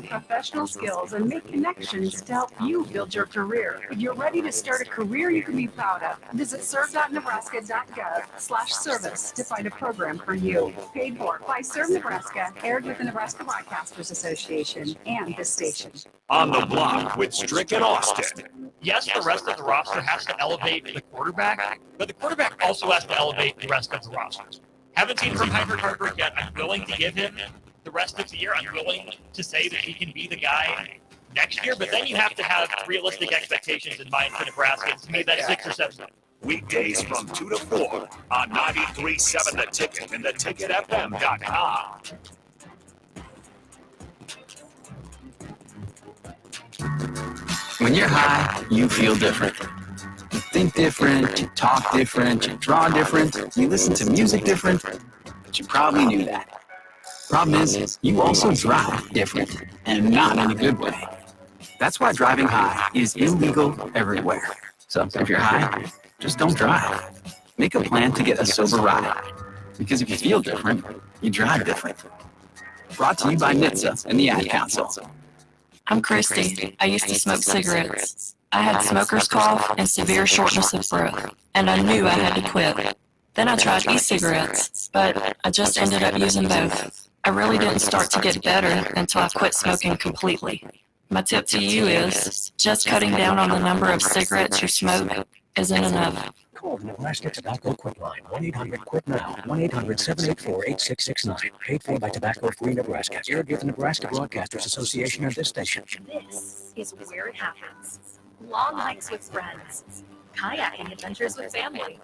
gain professional skills and make connections to help you build your career. If you're ready to start a career you can be proud of, visit serve.nebraska.gov/service to find a program for you. Paid for by Serve Nebraska, aired with the Nebraska Broadcasters Association and this station. On the block with Strick and Austin. Yes, the rest of the roster has to elevate the quarterback, but the quarterback also has to elevate the rest of the roster. Haven't seen from Heinrich Hartberg yet. I'm willing to give him the rest of the year. I'm willing to say that he can be the guy next year, but then you have to have realistic expectations in mind for Nebraska. To me, that's 6 or 7. Weekdays from 2 to 4 on 93.7 The Ticket and theticketfm.com. When you're high, you feel different. You think different, you talk different, you draw different, you listen to music different, but you probably knew that. Problem is, you also drive different, and not in a good way. That's why driving high is illegal everywhere. So if you're high, just don't drive. Make a plan to get a sober ride. Because if you feel different, you drive different. Brought to you by NHTSA and the Ad Council. I'm Christy. I used to smoke cigarettes. I had smoker's cough and severe shortness of breath, and I knew I had to quit. Then I tried e-cigarettes, but I just ended up using both. I really didn't start to get better until I quit smoking completely. My tip to you is just cutting down on the number of cigarettes you smoke isn't enough. Call the Nebraska Tobacco Quit Line, 1-800-QUIT-NOW, 1-800-784-8669. Paid for by Tobacco Free Nebraska. Aired with the Nebraska Broadcasters Association and this station. This is where it happens. Long hikes with friends, kayaking adventures with family,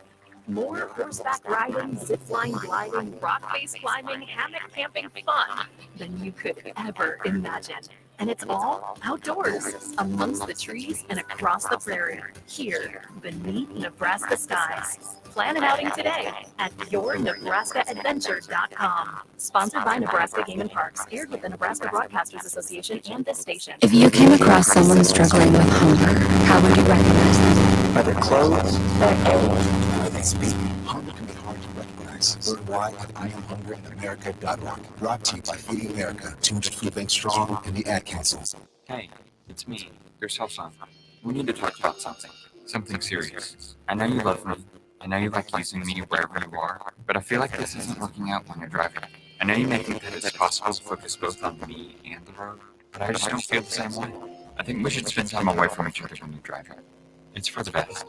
more horseback riding, zipline gliding, rock face climbing, hammock camping fun than you could ever imagine. And it's all outdoors, amongst the trees and across the prairie, here beneath Nebraska skies. Plan an outing today at yournebraskaadventure.com. Sponsored by Nebraska Game and Parks, aired with the Nebraska Broadcasters Association and this station. If you came across someone struggling with hunger, how would you recognize them? By their clothes, their age, how they speak. Hunger can be hard to recognize. Learn why at IamHungryInAmerica.org. Brought to you by Feeding America, Too Much Food Bank Strong, and the Ad Council. Hey, it's me, your cell phone. We need to talk about something serious. I know you love me. I know you like using me wherever you are, but I feel like this isn't working out when you're driving. I know you may think that it's possible to focus both on me and the road, but I just don't feel the same way. I think we should spend time away from each other when you're driving. It's for the best.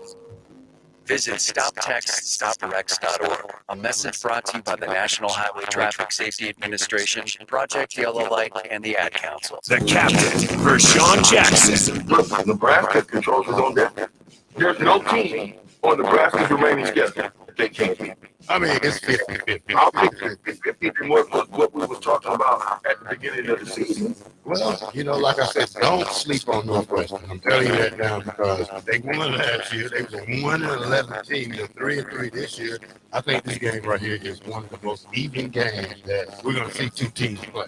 Visit StopTextStopWrecks.org. A message brought to you by the National Highway Traffic Safety Administration, Project Yellow Light, and the Ad Council. The captain, Vershawn Jackson. Look, Nebraska controls his own destiny. There's no team on Nebraska's remaining schedule that they can't beat. I mean, it's 50-50. I'll pick 50-50 more for what we were talking about at the beginning of the season. Well, like I said, don't sleep on Northwestern. I'm telling you that now because they won last year. They was a 1-11 team. They're 3-3 this year. I think this game right here is one of the most even games that we're going to see two teams play.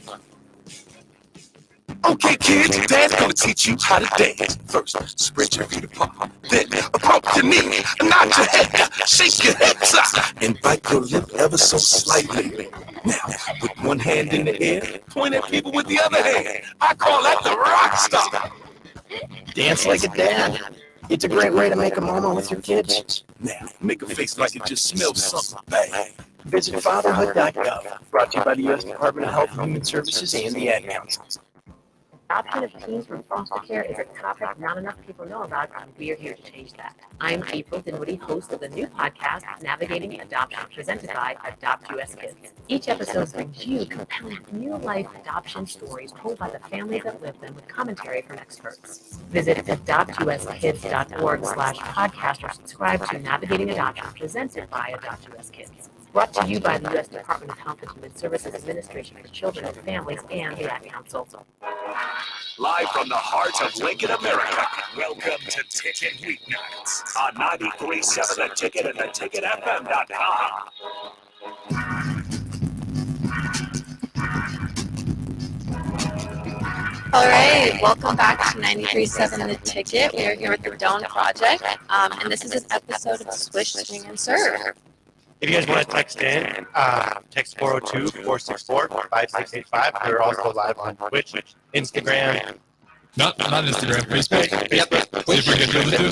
Okay, kids, Dad's gonna teach you how to dance. First, spread your feet apart. Then, approach your knee, nod your head, shake your hips up, and bite your lip ever so slightly. Now, put one hand in the air, point at people with the other hand. I call that the rock star. Dance like a dad. It's a great way to make a moment with your kids. Now, make a face like it just smells something bad. Visit fatherhood.gov. Brought to you by the U.S. Department of Health and Human Services and the Ad Council. Adoption of teens from foster care is a topic not enough people know about, and we are here to change that. I'm April Dinwiddie, host of the new podcast, Navigating Adoption, presented by Adopt US Kids. Each episode brings you compelling real-life adoption stories told by the families that live them with commentary from experts. Visit adoptuskids.org/podcast or subscribe to Navigating Adoption, presented by Adopt US Kids. Brought to you by the U.S. Department of Health and Human Services Administration for Children and Families and the Ad Council. Live from the heart of Lincoln, America, welcome to Ticket Weeknights on 93.7 The Ticket and theticketfm.com. All right, welcome back to 93.7 The Ticket. We are here with the Doane Project, and this is an episode of Swish, Swing, and Serve. If you guys want to text in, text 402-464-5685. We're also live on Twitch, Instagram. Not Instagram, Facebook.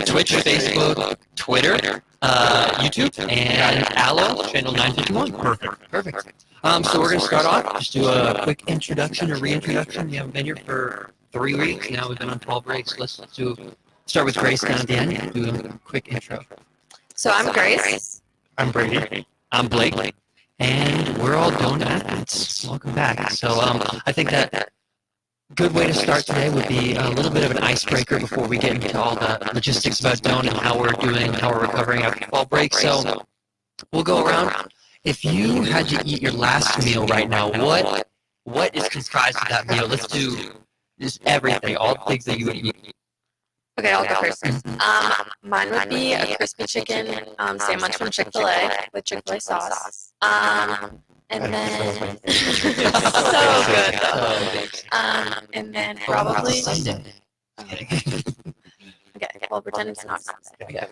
Twitch, Facebook, Twitter, YouTube, and Allo, channel 951. Perfect. So we're going to start off, just do a quick introduction or reintroduction. We haven't been here for 3 weeks. Now we've been on 12 weeks. Let's start with Grace down at the end. Do a quick intro. So I'm Grace. I'm Brady. I'm Blake. And we're all Doane athletes. Welcome back. So I think that good way to start today would be a little bit of an icebreaker before we get into all the logistics about Doane and how we're doing, how we're recovering after fall break. So we'll go around. If you had to eat your last meal right now, what is comprised of that meal? Let's do just everything, all the things that you would eat. Okay, I'll go first. Mine would be a crispy chicken sandwich from Chick-fil-A with Chick-fil-A sauce. And then so good though. And then probably okay, well pretend it's not Sunday.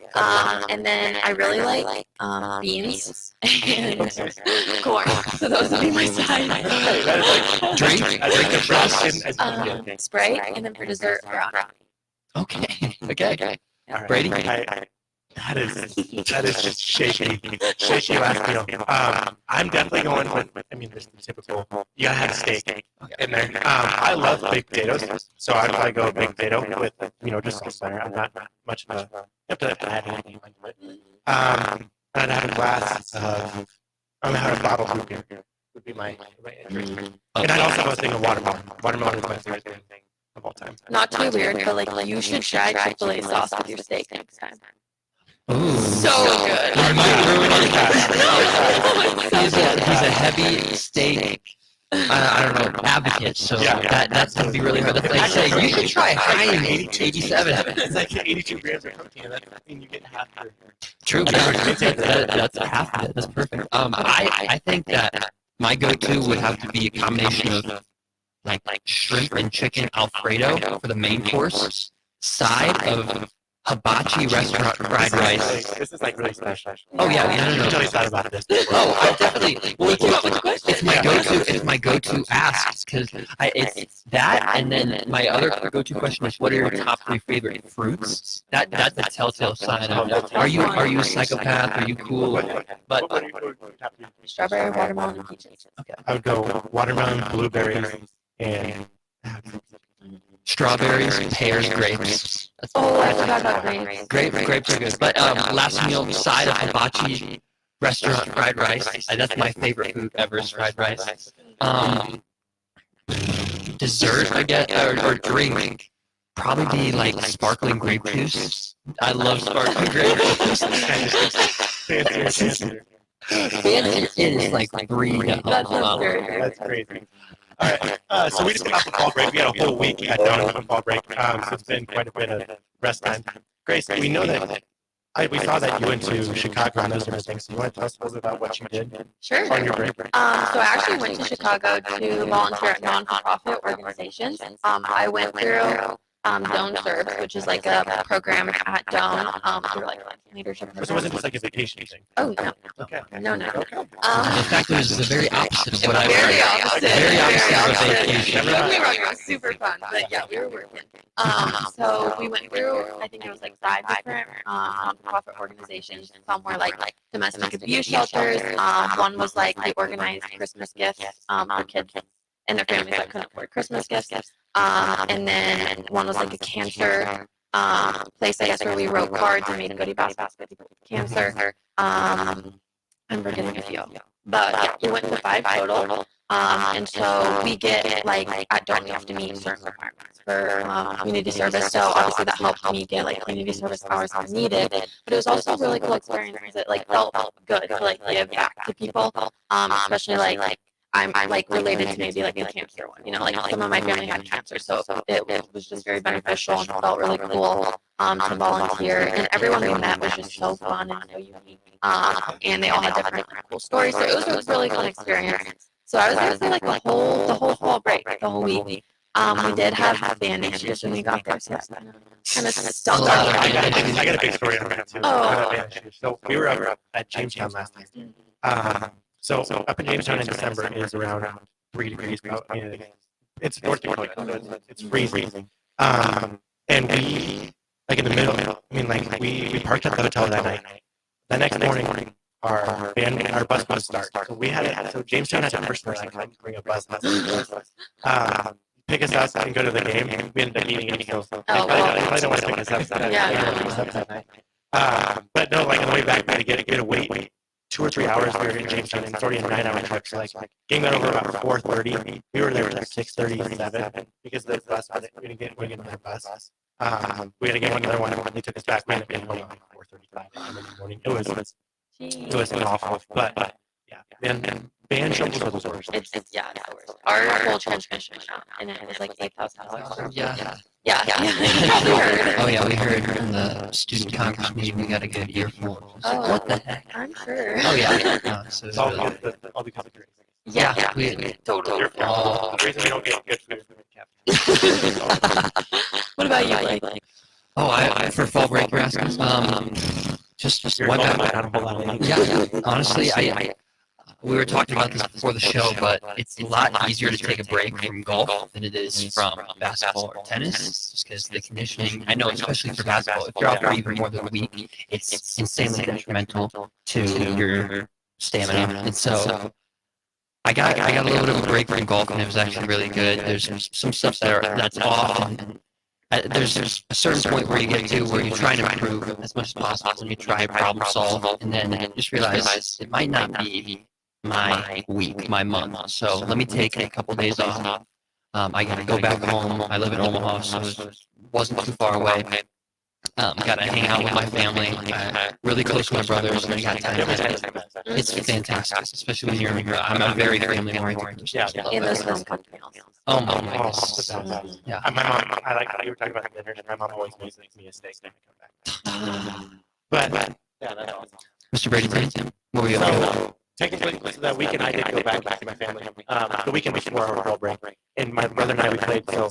And then I really like beans and corn. So those would be my side. Drink Sprite, and then for dessert, brownie. Okay. Right. Brady? That is just shaky last meal. I'm definitely going with, there's the typical, you gotta have a steak in there. I love baked potatoes, so I'd probably go baked potato with, just some center. I'm not much of a, you have to add anything like it. And I'd have a glass of, I'm gonna have a bottle of root beer, would be my entry. And I'd also have a thing of watermelon. Watermelon is my favorite thing of all time. Not too weird, but like you should try Chick-fil-A sauce with your steak next time. Ooh. So good. You might ruin it. He's a heavy steak, I don't know, advocate, so that's going to be really hard. That's like saying, you should try high in 87. It's like 82 grams of protein, and you get half your... True, that's half of it. That's perfect. I think that my go-to would have to be a combination of like shrimp and chicken Alfredo for the main course, side of hibachi restaurant fried rice. This is like really special. Oh yeah, no. I'm really sad about this. Oh, I definitely. Well, it's my go-to. It's my go-to asks because it's that, and then my other go-to question is, what are your top 3 favorite fruits? That's a telltale sign. Are you a psychopath? Are you cool? But strawberry, watermelon, and peaches. Okay. I would go watermelon, blueberries, and strawberries, pears, grapes. Oh, I forgot about grapes. Grapes are good. But last meal, side of hibachi restaurant fried rice. That's my favorite food ever is fried rice. Dessert, I guess, or drink. Probably be like sparkling grape juice. I love sparkling grape juice. Fancy. It is like 3 That's crazy. All right, so we just got off the fall break. We had a whole week at Doane on fall break, so it's been quite a bit of rest time. Grace, we know that we saw that you went to Chicago and those different things. So you want to tell us a little bit about what you did on your break? So I actually went to Chicago to volunteer at non-profit organizations. I went through Doane Serves, which is like a program at Doane through like leadership. So it wasn't just like a vacation thing? Oh, no. Okay. No. In fact, it was the very opposite of what I Very opposite. Very opposite of vacation. Don't get me wrong, it was super fun, but yeah, we were working. So we went through, I think it was like 5 different non-profit organizations. Some were like domestic abuse shelters. One was like they organized Christmas gifts for kids and their families that couldn't afford Christmas gifts. And then one was like a cancer place, I guess, where we wrote cards and made goodie baskets for people with cancer. I'm forgetting a few. But yeah, we went to 5 total. And so we get, like, at Doane, we have to meet certain requirements for community service. So obviously that helped me get, like, community service hours when needed. But it was also a really cool experience because it, like, felt good to, like, give back to people, especially, like I'm like related to maybe like a cancer one, like some of my family had cancer, so it was just very beneficial and felt really cool to volunteer. And everyone we met was just so fun and so unique, and they all had different like, cool stories. So it was a really fun experience. So I was gonna say like the whole fall break, the whole week. We did have band issues when we got there, so that kind of stunk up. I got a big story on that too. Oh. So we were up at Jamestown last night, So up in Jamestown in December is around 3 degrees. It's North Dakota, so it's freezing. And we, like in the middle, I mean, like we parked at the hotel that night. The next morning, our bus would start. So Jamestown had to personally like bring a bus, pick us up and go to the game. We ended up meeting him, so they probably don't want to pick us up that night. But no, like on the way back, we had to get a wait 2 or 3 hours. We were in Jamestown, and it's already a 9-hour trip. So like game got over about 4:30. We were there at like 6:37 because the bus we didn't get another bus. We had to get another one. They took us back. We ended up getting home at 4:35 in the morning. It was awful, but yeah. Then band shuttles are the worst. It's the worst. Our whole transmission went out, and it was like $8,000. Yeah. Yeah. You probably heard. Oh yeah, we heard in the student congress meeting we got a good earful. Oh, What the heck? I'm sure. Oh yeah. So It's all because of drinks. yeah, we totally. The reason we don't get good food is What about you, Blake? Oh, I for fall break you're asking? Just went back. Yeah, honestly, we were talking about this before the show, but it's a lot easier to take a break from golf than it is from basketball or tennis, just because the conditioning, I know, especially for basketball, if you're out for even more than a week, it's insanely detrimental to your stamina. And so I got a little bit of a break from golf, and it was actually really good. There's some stuff that's off, and there's a certain point where you get to where you try to improve as much as possible, and you try to problem solve, and then you just realize it might not be my week, my month. So let me take a couple days off. I got to go back home. I live in Omaha, so it wasn't too far away. Got to hang out with my family. Really close with my brothers. And I got time. It's fantastic, especially when you're. I'm a very family oriented. Yeah. In those home cooked meals. Oh my goodness. Yeah. My mom, I like how you were talking about the dinners, and my mom always makes me a steak when I come back. But yeah, that's awesome. Mr. Brady, what were you up to? So technically, that weekend I did go back to see my family. The weekend before our fall break, and my brother and I we played. So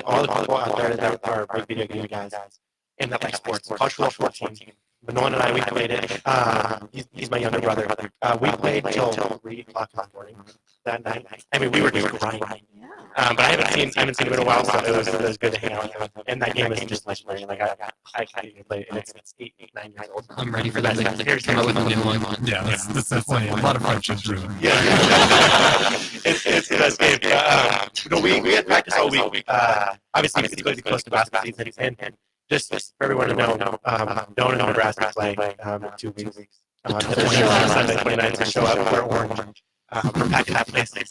all the people out there that are big video game guys and that like sports, college football 14. But Doane and I, we played it. He's my younger brother. We played till 3 o'clock in the morning that night. I mean, we were just grinding. But I haven't seen him in a while, so it was good to hang out with him. And that game is just legendary. Like I can't even play it, and it's 8, 9 years old. I'm ready for that to come out with a new one. Yeah, that's definitely a lot of friendships driven. Yeah, it's the best game. We had practice all week. Obviously, it's going to be close to basketball season, and just for everyone to know, Doane and Nebraska play in 2 weeks. Sunday 29th to show up for Orange. We're packing up places.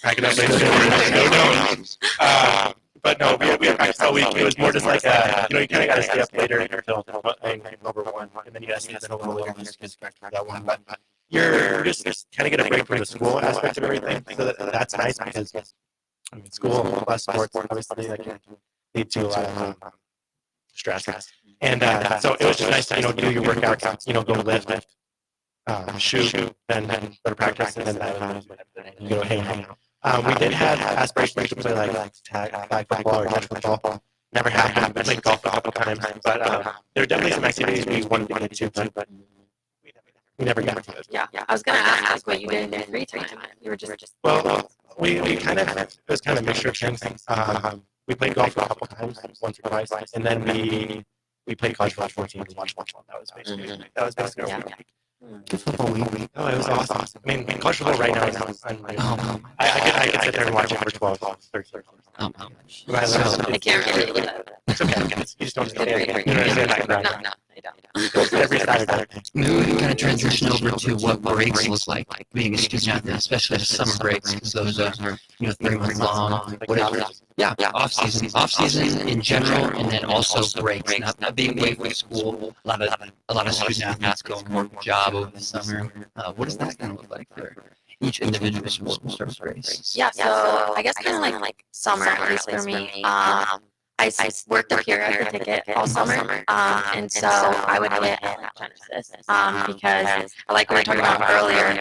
But no, we had practice all week. It was more just like, you kind of got to stay up later until number 1, and then you got to stay up a little later because that one. But you're just kind of get a break from the school aspect of everything. So that's nice because, I mean, school plus sports, obviously, like, lead to a lot of stress. And so it was just nice to, do your workouts, go lift, shoot, then go to practice, and then go hang out. We did have aspirations to play like flag football or touch football. Never happened. We played golf a couple times, but there are definitely some activities we wanted to get to, but we never got to it. Yeah. I was gonna ask what you did in your free time. You were just. Well, we kind of, it was kind of a mixture of things. We played golf a couple times, once or twice, and then we played college football 14 and watched football. That was basically our week. Good football week. Oh, it was awesome. I mean, college football right now is unreal. I could sit there and watch it for 12, 13 hours. I can't relate with that. It's okay. You just don't understand. You don't understand that grind. No, I don't. Every Saturday. Maybe we can kind of transition over to what breaks look like being a student athlete, especially the summer breaks, because those are 3 months long. Yeah, off season in general, and then also breaks. Not being away from school. A lot of student athletes go and work a job over the summer. What is that going to look like for each individual sport and service race? Yeah, so I guess kind of like summer, at least for me. I worked up here at the ticket all summer, and so I would hit at Genesis because like we were talking about earlier,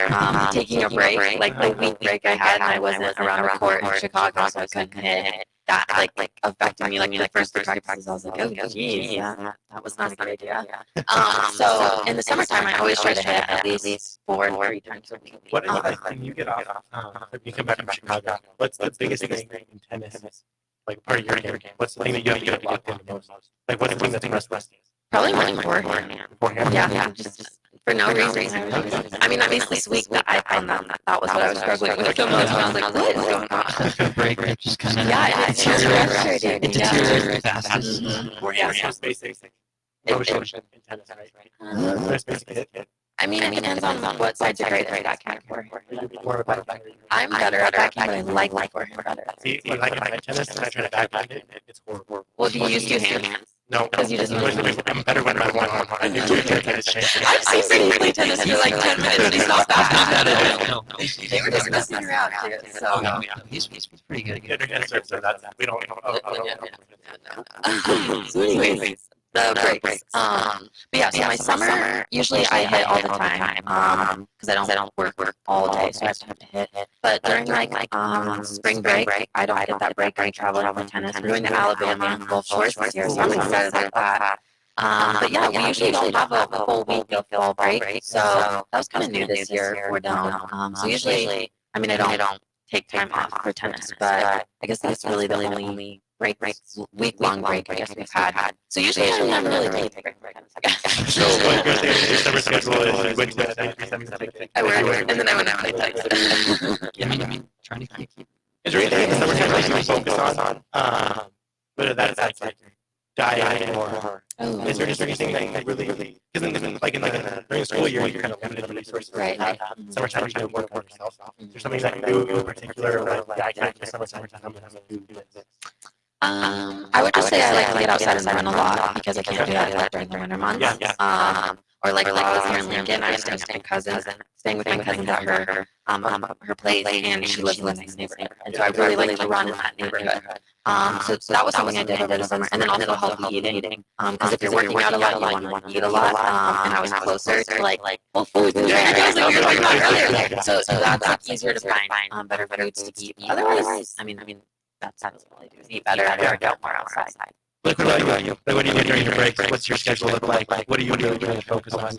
taking a break, like the week break I had, and I wasn't around the court in Chicago, so I couldn't hit. that affected me. Like the first three practices, I was like, oh geez, that was not a good idea. So in the summertime, I always try to hit at least 4 to 3 times a week. What is when you get off? If you come back from Chicago, what's the biggest thing in tennis? Like part of your game. What's the thing that you have to get locked in the most? Like what's the thing that's frustrating? Probably my forehand. Yeah, just for no reason. I mean, at least this week that I found that was what I was struggling with the most. And I was like, what is going on? Break it just kind of It's just frustrating. It deteriorates the fastest. Forehand is just basic motion in tennis, right? First basic hit. I mean, it depends on what side you're great at backhand for. I'm better at backhand, but I like forehand better. See, when I get tennis and I try to backhand it, it's horrible. Well, do you use two hands? No, because you just I'm better with my one arm. I do two hands. I've seen Brittany play tennis for like 10 minutes and he's not that bad. They were just messing around too. So he's pretty good. We don't. So anyways, the breaks. But yeah, so my summer, usually I hit all the time because I don't work all day, so I have to hit. But during spring break, I don't get that break. I travel with tennis. We're going to Alabama Gulf Shores this year, so I'm excited about that. But yeah, we usually don't have a whole week of fall break, so that was kind of new this year for Doane. So usually, I mean, I don't take time off for tennis, but I guess that's really the only week-long break I guess we've had. So usually I never really take a break for tennis, I guess. So what your summer schedule is, you went to I work, and then I went out and play tennis. Yeah, I mean, trying to keep. Is there anything in the summertime that you focus on? Whether that's like diet or is there just anything that really because during the school year you're kind of limited in resources. Right. Summertime you can work on yourself. Is there something that you do in particular like I can't do summertime do this? I would just say I like to get outside and run a lot because I can't do that during the winter months. Or like while I was here in Lincoln, I was staying with my cousin at her place, and she lives in the next neighborhood. And so I really like to run in that neighborhood. So that was something I did over the summer. And then also healthy eating. Because if you're working out a lot, you want to eat a lot. And I was closer to Whole Foods. So that's easier to find better foods to eat. Otherwise, I mean, that's all I do is eat better and work out more outside. What about you? What do you do during your breaks? What's your schedule look like? What are you really trying to focus on?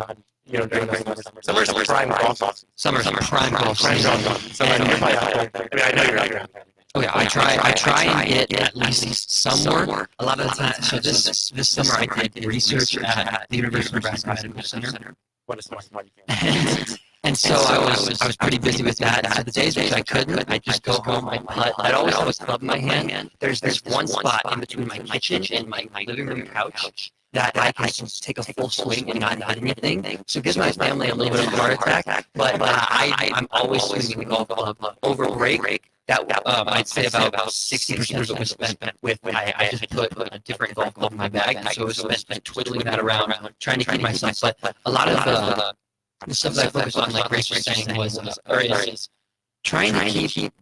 During the summer. Summer's prime golf. Summer's prime golf. Summer, you're probably out there. I mean, I know you're out there. Oh yeah, I try and get at least some work. A lot of the time. So this summer I did research at the University of Nebraska Medical Center. What is smart? And so I was pretty busy with that. So the days which I couldn't, I'd just go home, I'd putt. I'd always have a club in my hand. There's one spot in between my kitchen and my living room couch that I can take a full swing and not hit anything. So it gives my family a little bit of a heart attack. But I'm always swinging the golf club over break. That I'd say about 60% of it was spent with. I just put a different golf club in my bag, and so it was spent twiddling that around, trying to keep myself. But a lot of the stuff that I focused on, like Grace was saying, is trying to keep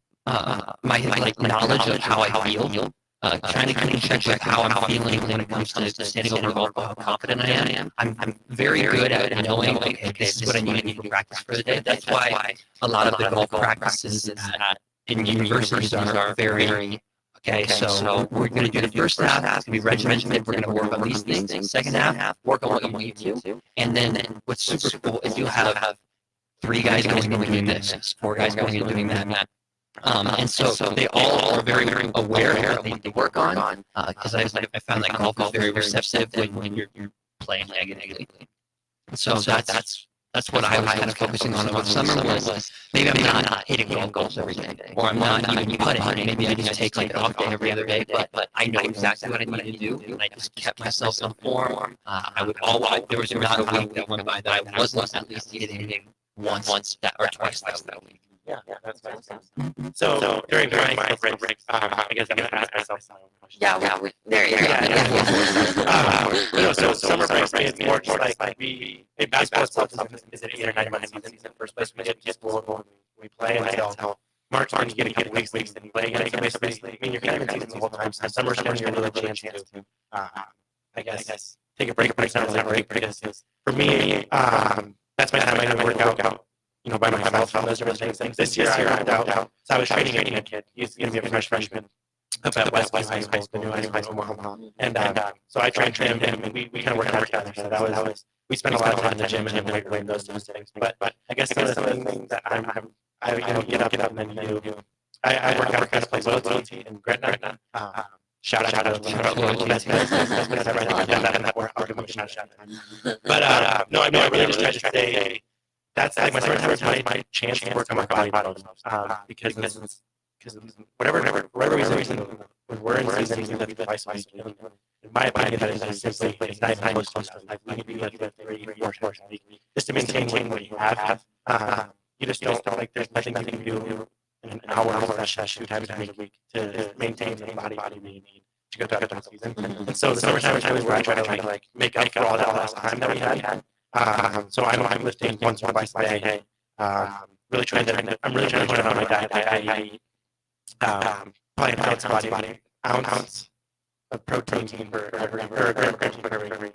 my knowledge of how I feel, trying to keep in check with how I'm feeling when it comes to standing over a golf ball, how confident I am. I'm very good at knowing, okay, this is what I need to do for practice for the day. That's why a lot of the golf practices in universities are very. Okay, so we're going to do the first half, it's going to be regimented, we're going to work on these things. Second half, work on what you need to. And then what's super cool is you'll have 3 guys going and doing this, 4 guys going and doing that. And so they all are very, very aware of what they need to work on, because I found that golf is very receptive when you're playing negatively. So that's what I was kind of focusing on over the summer was maybe I'm not hitting golf goals every day, or I'm not even putting. Maybe I just take an off day every other day, but I know exactly what I need to do, and I just kept myself in form. I would always, there was not a week that went by that I wasn't at least hitting once that or twice that week. Yeah, that's nice. So during my breaks, I guess I'm going to ask myself some questions. There you go. So summer breaks is more just like basketball is an 8 or 9 month season. First place we get to school, we play until March when you get a couple weeks and you play again. So basically, I mean, you're kind of in season the whole time. So summer's when you're really a chance to, I guess, take a break, but it's not really a break because for me, that's my time I can work out. By myself, and those are things. This year I dropped out. So I was training a kid. He's going to be a freshman. up at Westview High School, the new high school in Omaha. And so I trained him, and we kind of worked out together. So that was we spent a lot of time in the gym and weight room, those types of things. But I guess some of the things that I get up and then do. I work out at Place Loyalty in Gretna. Shout out to Loyalty. Best place I've ever done that work. I'll give them a shout out. But no, I really just try to stay. That's like my summertime is my chance to work on my body because whatever reason when we're in season, we lift twice a week. In my opinion, that is just simply it's not even close to enough. Like we need to lift 3-4 times a week just to maintain what you have. You just don't like there's nothing you can do in an hour session 2 times a week to maintain the body you need to go throughout the season. And so the summertime is where I try to like make up for all that last time that we had. So I'm lifting once or twice a day. I'm really trying to put it on my diet. I eat probably an ounce of protein per every gram of protein per every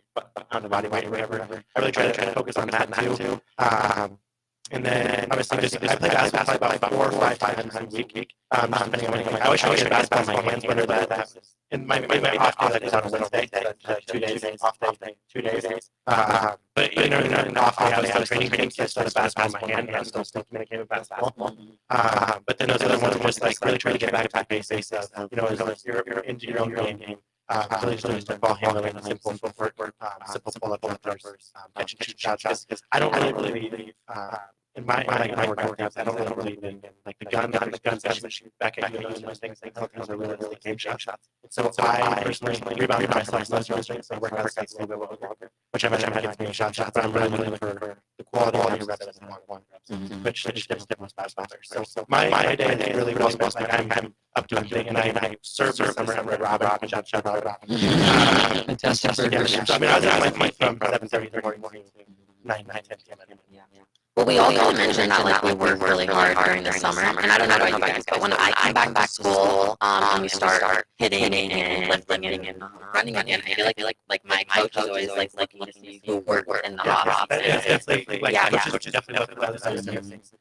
pound of body weight or whatever. I really try to focus on that too. And then obviously I play basketball about 4 or 5 times a week. Just depending on when I always try to get basketball in my hands, whether that's in my off day, like it's on Wednesday, 2 days off day, 2 days. But in an off day, I was training games, so I still have basketball in my hand, and I'm still communicating with basketball. But then those other ones was like really trying to get back to the basics of, as you're into your own game. Really just doing ball handling, simple footwork, simple pull-up jumpers, catching shots. Because I don't really believe in my workouts. I don't really believe in like the gun sessions that shoot back at you and those things. I don't think those are really game shots. So I personally rebound myself most of those things. So workouts takes a little bit longer, which I mentioned gets me shots. But I'm really looking for the quality of your reps and one reps, which just different faster. So my day is really well spent. Like I'm up doing things, and I serve the summer at Red Robin, shot Robin. Fantastic. I mean, I was at my from 7:30 in the morning to 9, 10 p.m. Well, we all kind of mentioned that like we work really hard during the summer, and I don't know about you guys, but when I come back to school and we start hitting and lifting and running again, I feel like my coach is always like looking to see who worked in the off season. Coaches definitely look at the other side of things.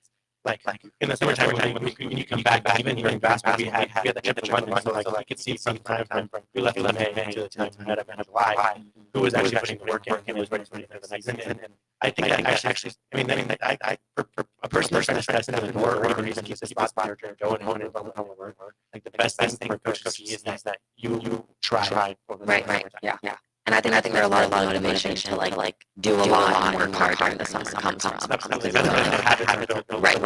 Like in the summertime when you come back, even during basketball, we had the trip to London, so like you could see from time we left in May to the time we met up in July, who was actually putting the work in and was ready for the season. And I think that actually, I for a person trying to step into the door or whatever reason keeps the spot or Doane and like the best thing for a coach to see is that you try. Right. Yeah. And I think there are a lot of motivation to like do a lot and work hard during the summer comes from. Right.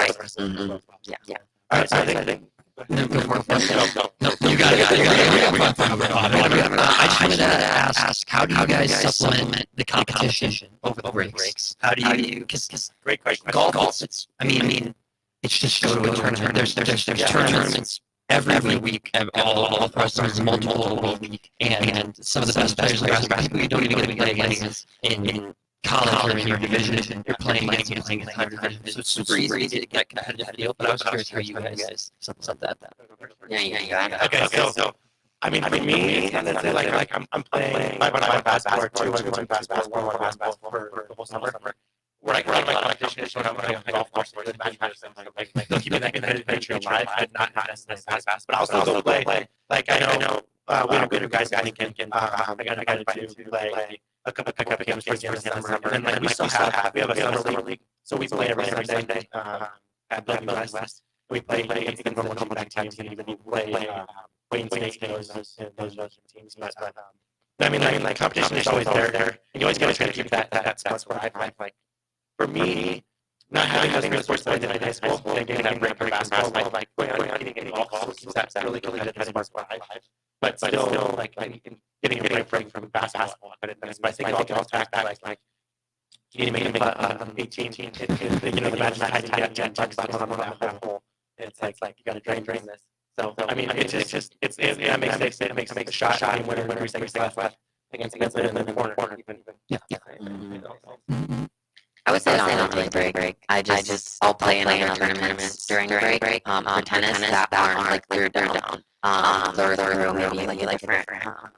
Yeah. All right, so I think. No, you got it. I just wanted to ask, how do you guys supplement the competition over the breaks? How do you? Because Great question. golf. It's just go to a tournament. There's tournaments every week. All across there's multiple a week, and some of the best players in basketball you don't even get to play against in college or in your division. You're playing against in higher division, so it's super easy to get competitive feel. But I was curious how you guys set that. Yeah. Okay, so I mean, for me, it's kind of like I'm playing 5-on-5 basketball or 2-on-2 basketball, 1-on-1 basketball for the whole summer. Where I run my competition is when I'm playing on the golf course, where the matches they'll keep me that competitive nature alive, but not necessarily fast. But I'll still go play. Like I know we have good guys that can. I got to play a couple of games towards the end of the summer, and then we still have a summer league, so we play every Sunday at Bellevue West. We play against the normal back teams, and even play Wayne State and those teams. But I mean, like competition is always there, and you always got to try to keep that spot where I like. For me, not having those three sports that I did in high school, and getting that break from basketball, like going out and getting golf, so keeps that really competitive as well. But still, like getting a break from basketball. But I think all golf back like you need to make it 18. The match that had to get $10 on that hole. It's like you got to drain this. So I mean, it makes the shot when every second left against it in the corner. Yeah. I would say on the break. I'll play in other tournaments during the break. For tennis that aren't like third down. Through maybe like for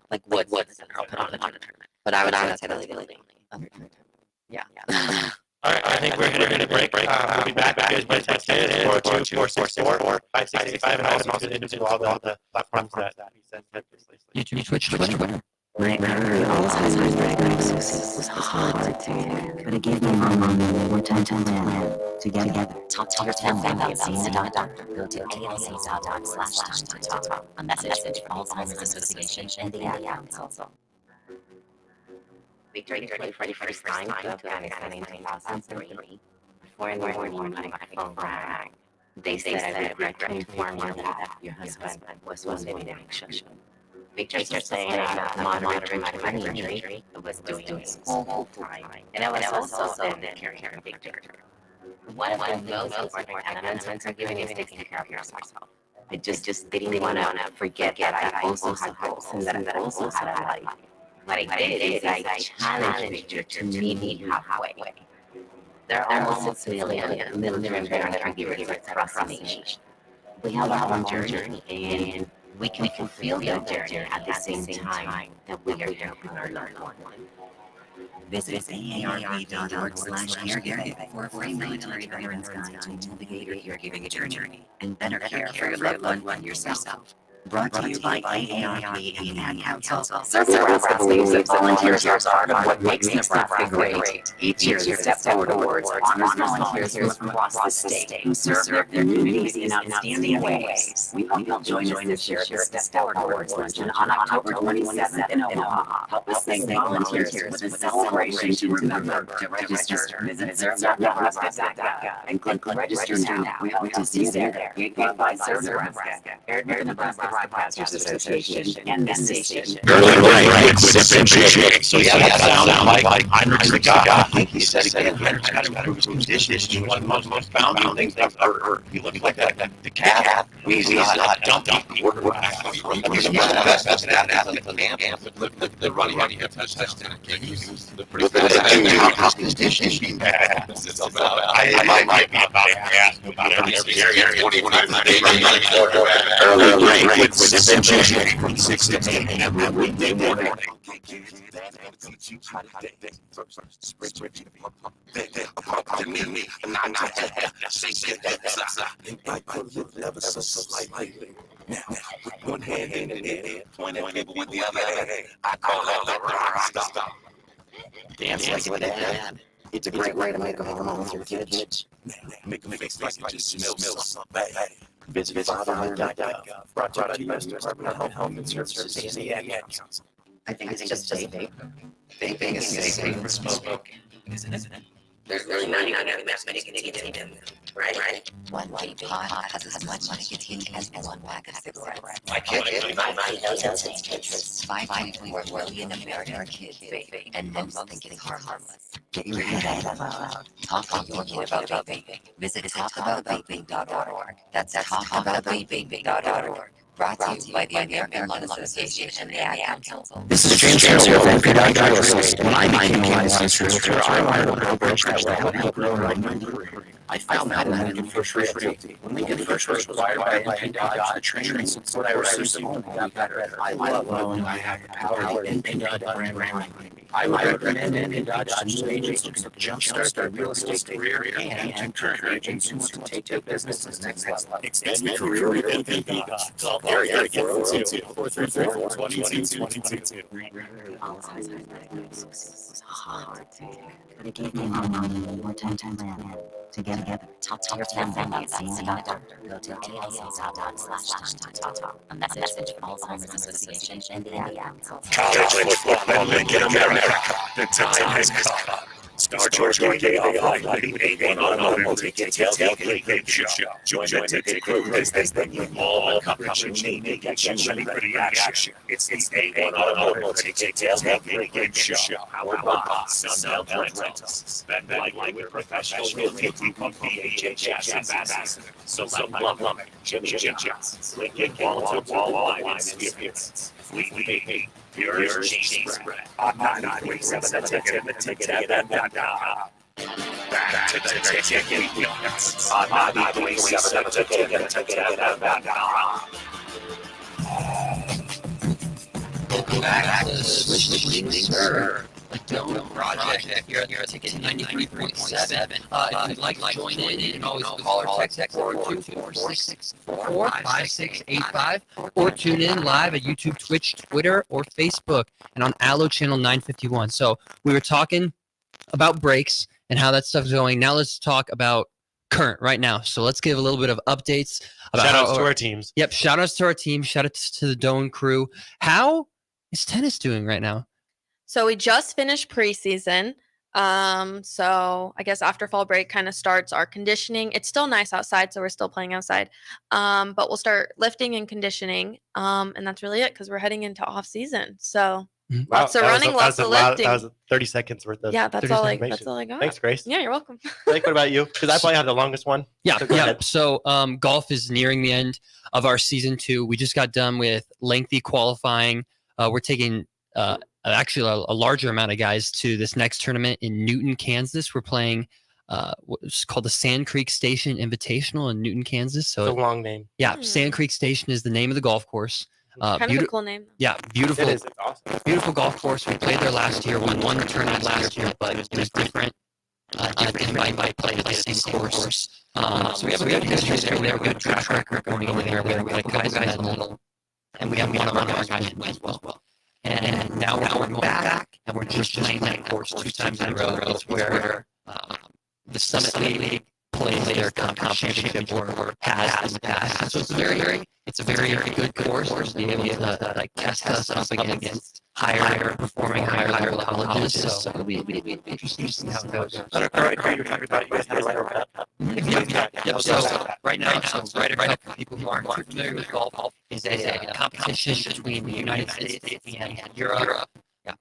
like Woods and I'll put on a tournament. But I would say that's the only other tournament. Yeah. All right, I think we're going to break. We'll be back. If you guys want to text it, 402-464-5665, and also tune into all the platforms that we send previously. YouTube, Twitch, Twitter. My early Alzheimer's diagnosis was hard to hear, but it gave my mom more time to plan together. Talk to your family about seeing a doctor. Go to TLC.org/time-to-talk. A message from Alzheimer's Association and the Ad Council. We tried for the first time to Afghanistan in 2003. 4 in the morning, my phone rang. They said I regret to inform you that your husband was wounded in action. Pictures are saying that moderate traumatic brain injury was doing school time, and I was also in the caring picture. One of the most important announcements are giving is taking care of yourself. I just didn't want to forget that I also had goals and that I also had a life. What I did is I challenged Victor to meet me halfway. There are almost 6 million military veteran caregivers across the nation. We have our own journey, and we can fulfill your journey at the same time that we are helping our loved one. Visit AARP.org/caregiving for a free military veterans guide to navigate your caregiving journey and better care for your loved one and yourself. Brought to you by AARP and the Ad Council. Serve Nebraska believes that volunteers are part of what makes Nebraska great. Each year, the Step Forward Awards honors volunteers from across the state who serve their communities in outstanding ways. We hope you'll join us this year at the Step Forward Awards luncheon on October 27th in Omaha. Help us thank volunteers with a celebration to remember to register. Visit serve.nebraska.gov and click Register Now. We hope to see you there. Given by Serve Nebraska, aired by the Nebraska Broadcasters Association and this station. Early break with SMG. So yeah, that sounds like Heinrich's the guy. I think he said again, Heinrich's got to improve his condition. It's one of the most bounding things I've ever heard. You look like that. The cat, he's not dumping quarterback. He's one of the best athletes in the camp. The running touchdown. How's his condition? I might be about to ask about every area. Early break with SMG from 6 to 8 every weekday morning. Teach you how to date. Spread your feet up, the knee, and not shake your hips and bite your lip ever so slightly. Now, with one hand in the air, pointing people with the other hand. I call that the rock stop. Dance like your dad. It's a great way to make a hormone with your kids. Now, make them face like it just smells something bad. Visit fatherhood.gov. Brought to you by the U.S. Department of Health, Human Services, and the Ad Council. I think it's just vape. Vaping is safe from smoking, isn't it? There's 99 grams of nicotine, right? One vape pod has as much nicotine as one pack of cigarettes. My kid knows that since kids. 5.4 million American kids vape, and most think it's harmless. Get your head out loud. Talk to your kid about vaping. Visit talkaboutVaping.org. That's talkaboutVaping.org. Brought to you by the American Lung Association and the Ad Council. This is James Harrell with NP.Dialysis. When I became a licensed realtor, I wanted to build a brokerage that would help grow my career. I found that in Lincoln First Realty. When Lincoln First was acquired by NP Dodge, the training and support I received got better. I love knowing I have the power of the NP Dodge brand behind me. I would recommend NP Dodge to new agents who can jumpstart their real estate career and to current agents who want to take their business to the next level. Extend your career with NP Dodge. Call Eric 402-434-2222. Alzheimer's diagnosis was hard to hear, but it gave my mom more time to plan together. Talk to your family about seeing a doctor. Go to TLC.org/time-to-talk. A message from Alzheimer's Association and the Ad Council. College football making America. The time has come. Start your day off like the A1 Automotive Tailgate Show. Join the ticket crew as they bring you all the coverage you need to get you ready for the action. It's the A1 Automotive Tailgate Show. Powered by Sunbelt Rentals. Spend that life with professional realty from PHHS ambassador. So Lumber, Jimmy John's, Lincoln Wall-to-Wall Wine Experience. Fleet Baby. Pure cheese spread. On 937 the ticket.com. Back to the ticket weekends. On 937 the ticket.com. Welcome back to Switching Sir, the Doane Project here at Ticket 93.7. If you'd like to join in, you can always call or text 424-644-5685 or tune in live at YouTube, Twitch, Twitter, or Facebook, and on Allo Channel 951. So we were talking about breaks and how that stuff's going. Now let's talk about current right now. So let's give a little bit of updates about shout outs to our teams. Yep, shout outs to our team. Shout outs to the Doane crew. How is tennis doing right now? So we just finished preseason. So I guess after fall break kind of starts our conditioning. It's still nice outside, so we're still playing outside. But we'll start lifting and conditioning. And that's really it because we're heading into off season. So lots of running, lots of lifting. That was 30 seconds worth of that's all I got. Thanks, Grace. Yeah, you're welcome. Blake, what about you? Because I probably have the longest one. Yeah, So go ahead. So golf is nearing the end of our season 2. We just got done with lengthy qualifying. We're taking actually a larger amount of guys to this next tournament in Newton, Kansas. We're playing what's called the Sand Creek Station Invitational in Newton, Kansas. So It's a long name. Yeah, Sand Creek Station is the name of the golf course. Kind of a cool name. Yeah, beautiful. It is. It's awesome. Beautiful golf course. We played there last year. We won the tournament last year, but it was different. Invite played the same course. So we have a good history there. We have a good track record going over there. We have a couple guys in the middle, and we have one of our guys as well. And now we're going back, and we're just playing that course 2 times in a row. It's where the Summit League plays their championship or has in the past. So it's a very good course to be able to like test us up against higher performing, higher level colleges. So it'll be interesting to see how it goes. All right, you're talking about you guys have a Ryder Cup. Yep. So right now, Ryder Cup, for people who aren't too familiar with golf, is a competition between the United States and Europe.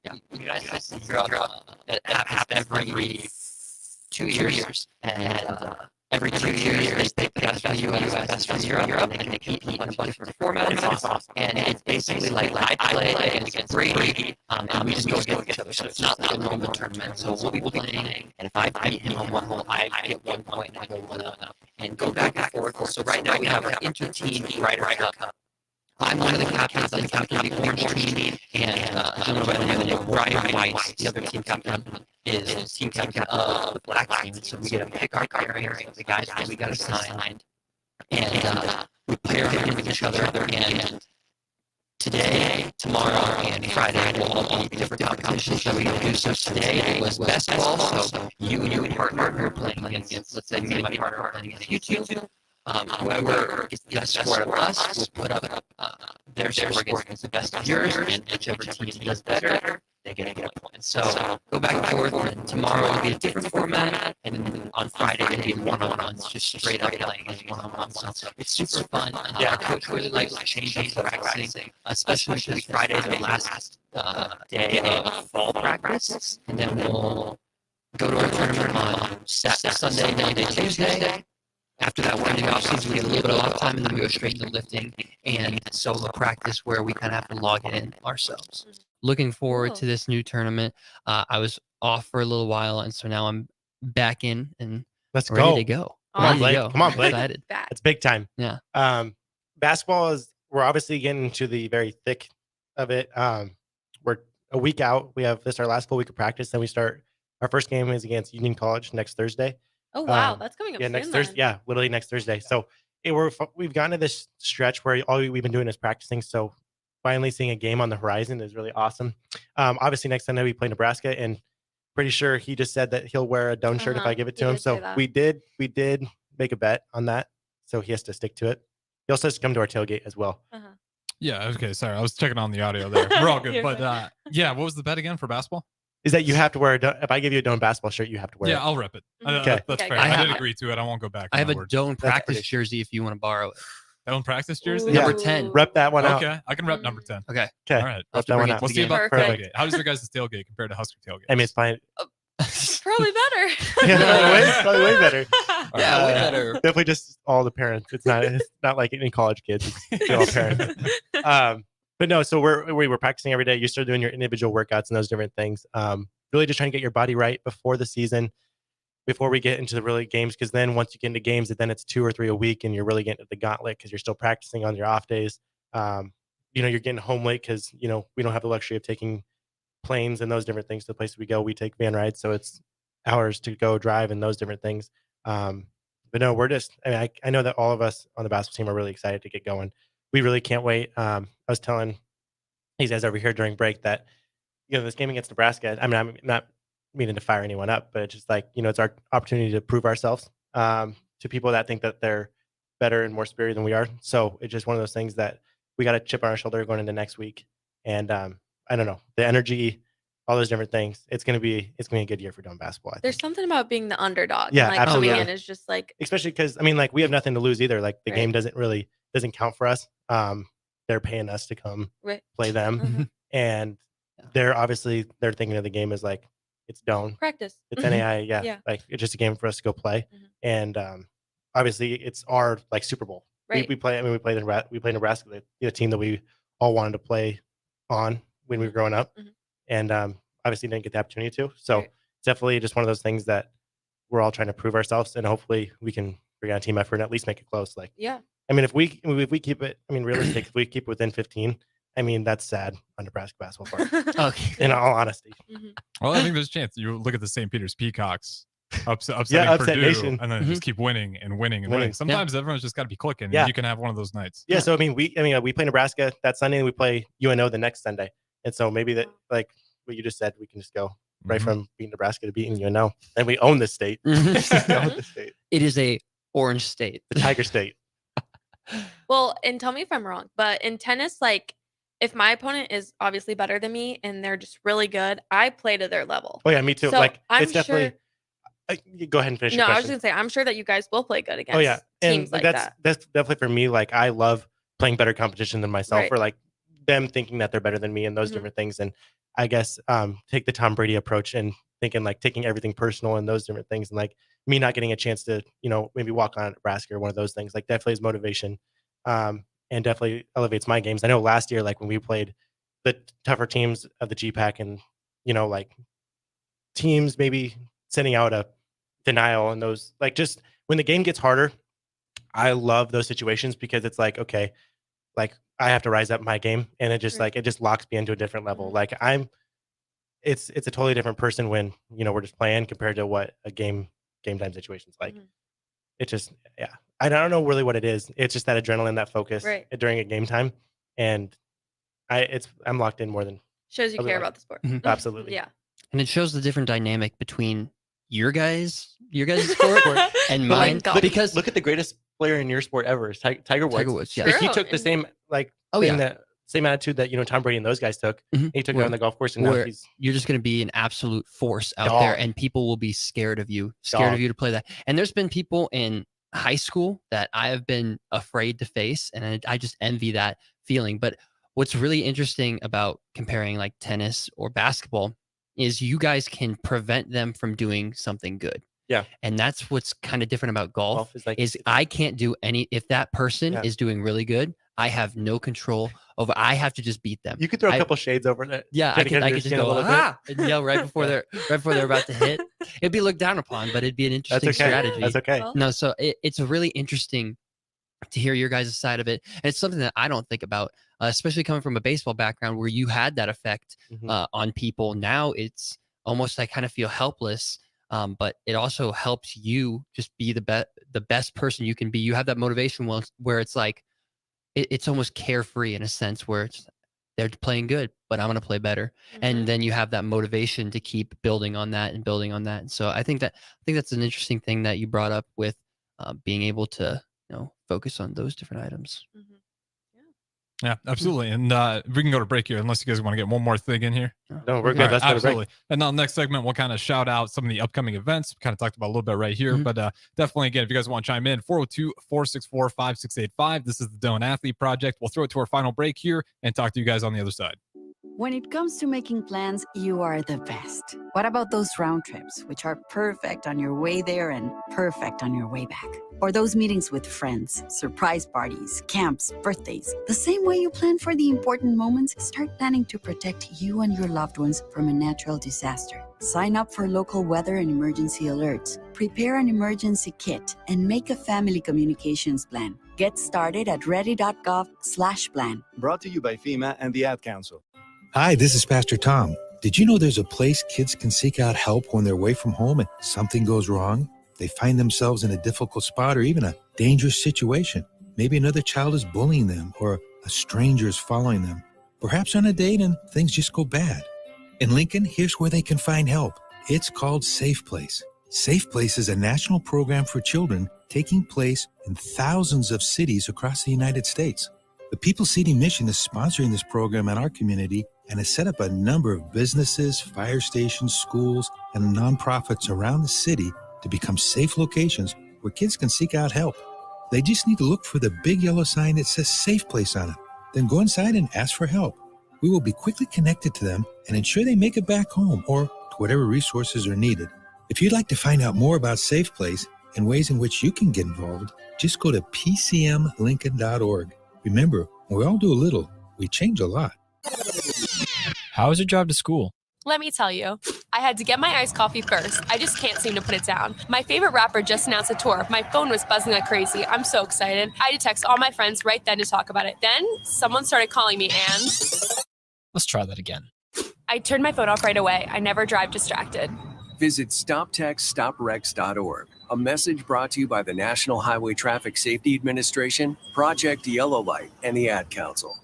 The United States and Europe that happens every 2 years. And every 2 years, they pick the best from the US, best from Europe, and they compete in a bunch of different formats. And it's basically like I play against Brady, and we just go against each other. So it's not like a normal tournament. So we'll be playing, and if I beat him on one hole, I get 1 point, and I go 1-up, and go back and forth. So right now we have an inter-team Ryder Cup. I'm one of the captains. I'm the captain of the orange team, and a gentleman by the name of Ryan White, the other team captain, is team captain of the black team. So we get to pick our pairings, the guys that we got assigned, and we pair them with each other. And today, tomorrow, and Friday will all be different competitions that we do. So today was best ball. So you and your partner are playing against, let's say, me and my partner are playing against you two. Whoever gets the best score of us will put up their score against the best of yours, and whichever team does better, they get a point. So go back and forth, and tomorrow will be a different format, and then on Friday it'll be one-on-ones, just straight up playing one-on-ones. So it's super fun. Our coach really likes changing the practicing, especially because Friday is the last day of fall practice, and then we'll go to our tournament on Saturday, Sunday, Monday, Tuesday. After that one off season, we get a little bit of off time, and then we go straight into lifting and solo practice where we kind of have to log it in ourselves. Looking forward to this new tournament. I was off for a little while, and so now I'm back in and ready to go. Come on, Blake. Come on, Blake. Excited. It's big time. Yeah. Basketball we're obviously getting into the very thick of it. We're a week out. We have our last full week of practice. Then we start. Our first game is against Union College next Thursday. Oh wow, that's coming up soon. Next Thursday. Yeah, literally next Thursday. So we've gotten to this stretch where all we've been doing is practicing. So finally seeing a game on the horizon is really awesome. Obviously next Sunday we play Nebraska, and pretty sure he just said that he'll wear a Doane shirt if I give it to him. So we did make a bet on that. So he has to stick to it. He also has to come to our tailgate as well. Yeah. Okay. Sorry, I was checking on the audio there. We're all good. But yeah, what was the bet again for basketball? Is that you have to wear if I give you a Doane basketball shirt, you have to wear it. Yeah, I'll rep it. Okay. That's fair. I did agree to it. I won't go back. I have a Doane practice jersey if you want to borrow it. Doane practice jersey? Yeah. Number 10. Rep that one out. Okay, I can rep number 10. Okay. Okay. All right. Rep that one out. We'll see about Perfect. tailgate. How does your guys' tailgate compare to Husker tailgate? I mean, it's fine. Probably better. Probably way better. Yeah, way better. Definitely just all the parents. It's not like any college kids. It's all parents. But no, so we were practicing every day. You start doing your individual workouts and those different things. Really just trying to get your body right before the season, before we get into the really games. Because then once you get into games, then it's 2 or 3 a week, and you're really getting into the gauntlet because you're still practicing on your off days. you're getting home late because, we don't have the luxury of taking planes and those different things to the places we go. We take van rides. So it's hours to go drive and those different things. But no, I know that all of us on the basketball team are really excited to get going. We really can't wait. I was telling these guys over here during break that, this game against Nebraska, I'm not meaning to fire anyone up, but it's just like, it's our opportunity to prove ourselves to people that think that they're better and more spirited than we are. So it's just one of those things that we got a chip on our shoulder going into next week. And I don't know, the energy, all those different things. It's gonna be a good year for Doane basketball. I think. There's something about being the underdog. Yeah, and, like absolutely. coming in is just like, especially because we have nothing to lose either. Like the Right. game doesn't count for us. They're paying us to come Right. play them, and they're thinking of the game as like it's Doane. Practice. It's NAI, yeah. Yeah. Like it's just a game for us to go play, and obviously it's our like Super Bowl. Right. We play Nebraska, the team that we all wanted to play on when we were growing up, and obviously didn't get the opportunity to. So it's definitely just one of those things that we're all trying to prove ourselves, and hopefully we can bring out a team effort and at least make it close. Like, Yeah. if we keep it, realistic, if we keep it within 15, that's sad on Nebraska basketball part. Okay. In all honesty. Well, I think there's a chance you look at the St. Peter's Peacocks upsetting upset Purdue, nation. and then just keep winning and winning and winning. Sometimes everyone's just got to be clicking. Yeah. And you can have one of those nights. Yeah. So we play Nebraska that Sunday, and we play UNO the next Sunday, and so maybe that, like what you just said, we can just go right from beating Nebraska to beating UNO, and we own this state. We own the state. It is a orange state, the Tiger State. Well, and tell me if I'm wrong, but in tennis, like if my opponent is obviously better than me and they're just really good, I play to their level. Oh yeah, me too. So like I'm it's definitely. You go ahead and finish. No, your I was question. gonna say I'm sure that you guys will play good against Oh yeah, teams and like that's that. that's definitely for me. Like I love playing better competition than myself, Right. or like them thinking that they're better than me and those different things. And I guess take the Tom Brady approach and thinking like taking everything personal and those different things, and like me not getting a chance to maybe walk on at Nebraska or one of those things. Like definitely is motivation, and definitely elevates my games. I know last year, like when we played the tougher teams of the GPAC, and like teams maybe sending out a denial and those, like just when the game gets harder, I love those situations because it's like, okay, like I have to rise up my game, and it just like it just locks me into a different level. Like it's a totally different person when we're just playing compared to what a game time situation's like. It just I don't know really what it is. It's just that adrenaline, that focus during a game time, and I'm locked in more than Shows you care about the sport. Absolutely. Yeah. And it shows the different dynamic between your guys' sport and mine. Because look at the greatest player in your sport ever, is Tiger Woods. Tiger Woods, yeah. Like, he took the same the same attitude that Tom Brady and those guys took. He took it on the golf course, and now he's you're just going to be an absolute force out Dog. there, and people will be scared of you to play that. And there's been people in high school that I have been afraid to face, and I just envy that feeling. But what's really interesting about comparing like tennis or basketball is you guys can prevent them from doing something good. Yeah. And that's what's kind of different about golf is I can't do if that person is doing really good, I have no control over. I have to just beat them. You could throw a couple shades over that. Yeah, I could just go and yell right before they're about to hit. It'd be looked down upon, but it'd be an interesting strategy. That's okay. No, so it's a really interesting to hear your guys' side of it, and it's something that I don't think about, especially coming from a baseball background where you had that effect on people. Now it's almost I kind of feel helpless. But it also helps you just be the best person you can be. You have that motivation where it's like it's almost carefree in a sense where they're playing good, but I'm going to play better. And then you have that motivation to keep building on that and building on that. And so I think that's an interesting thing that you brought up with being able to focus on those different items. Yeah, absolutely. And we can go to break here unless you guys want to get one more thing in here. No, we're good. Right, absolutely. And now next segment, we'll kind of shout out some of the upcoming events. We kind of talked about a little bit right here, but definitely, again, if you guys want to chime in, 402-464-5685. This is the Doane Athlete Project. We'll throw it to our final break here and talk to you guys on the other side. When it comes to making plans, you are the best. What about those round trips, which are perfect on your way there and perfect on your way back? Or those meetings with friends, surprise parties, camps, birthdays. The same way you plan for the important moments, start planning to protect you and your loved ones from a natural disaster. Sign up for local weather and emergency alerts. Prepare an emergency kit and make a family communications plan. Get started at ready.gov/plan. Brought to you by FEMA and the Ad Council. Hi, this is Pastor Tom. Did you know there's a place kids can seek out help when they're away from home and something goes wrong? They find themselves in a difficult spot or even a dangerous situation. Maybe another child is bullying them or a stranger is following them. Perhaps on a date and things just go bad. In Lincoln, here's where they can find help. It's called Safe Place. Safe Place is a national program for children taking place in thousands of cities across the United States. The People Seeding Mission is sponsoring this program in our community and has set up a number of businesses, fire stations, schools, and nonprofits around the city to become safe locations where kids can seek out help. They just need to look for the big yellow sign that says Safe Place on it. Then go inside and ask for help. We will be quickly connected to them and ensure they make it back home or to whatever resources are needed. If you'd like to find out more about Safe Place and ways in which you can get involved, just go to pcmlincoln.org. Remember, when we all do a little, we change a lot. How is your drive to school? Let me tell you, I had to get my iced coffee first. I just can't seem to put it down. My favorite rapper just announced a tour. My phone was buzzing like crazy. I'm so excited. I had to text all my friends right then to talk about it. Then someone started calling me and... Let's try that again. I turned my phone off right away. I never drive distracted. Visit StopTextStopWrecks.org. A message brought to you by the National Highway Traffic Safety Administration, Project Yellow Light, and the Ad Council.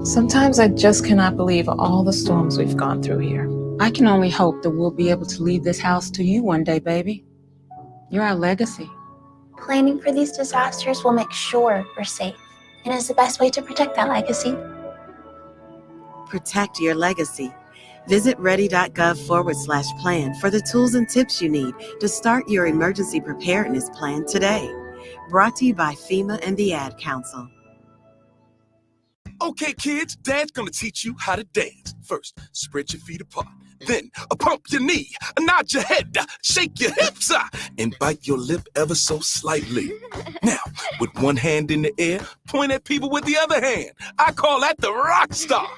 Sometimes I just cannot believe all the storms we've gone through here. I can only hope that we'll be able to leave this house to you one day, baby. You're our legacy. Planning for these disasters will make sure we're safe, and is the best way to protect that legacy. Protect your legacy. Visit ready.gov/plan for the tools and tips you need to start your emergency preparedness plan today. Brought to you by FEMA and the Ad Council. Okay, kids, Dad's gonna teach you how to dance. First, spread your feet apart. Then, pump your knee, nod your head, shake your hips, and bite your lip ever so slightly. Now, with one hand in the air, point at people with the other hand. I call that the rock star.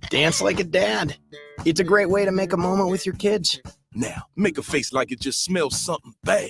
Dance like a dad. It's a great way to make a moment with your kids. Now, make a face like it just smells something bad.